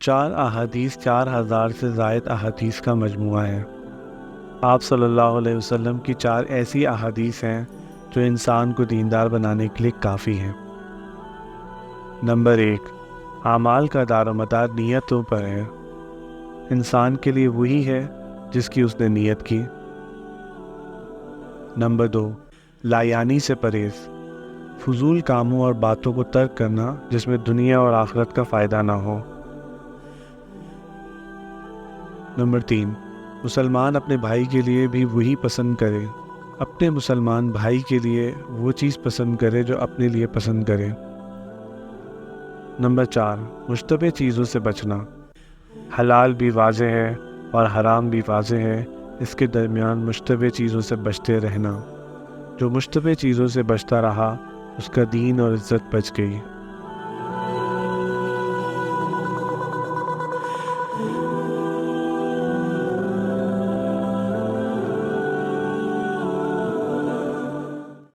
4 احادیث 4000 سے زائد احادیث کا مجموعہ ہے۔ آپ صلی اللہ علیہ وسلم کی 4 ایسی احادیث ہیں جو انسان کو دیندار بنانے کے لیے کافی ہیں۔ نمبر 1، اعمال کا دار و مدار نیتوں پر ہے۔ انسان کے لیے وہی ہے جس کی اس نے نیت کی۔ نمبر 2، لایانی سے پرہیز، فضول کاموں اور باتوں کو ترک کرنا جس میں دنیا اور آخرت کا فائدہ نہ ہو۔ نمبر 3، مسلمان اپنے بھائی کے لیے بھی وہی پسند کرے، اپنے مسلمان بھائی کے لیے وہ چیز پسند کرے جو اپنے لیے پسند کرے۔ نمبر 4، مشتبہ چیزوں سے بچنا، حلال بھی واضح ہے اور حرام بھی واضح ہے، اس کے درمیان مشتبہ چیزوں سے بچتے رہنا۔ جو مشتبہ چیزوں سے بچتا رہا اس کا دین اور عزت بچ گئی۔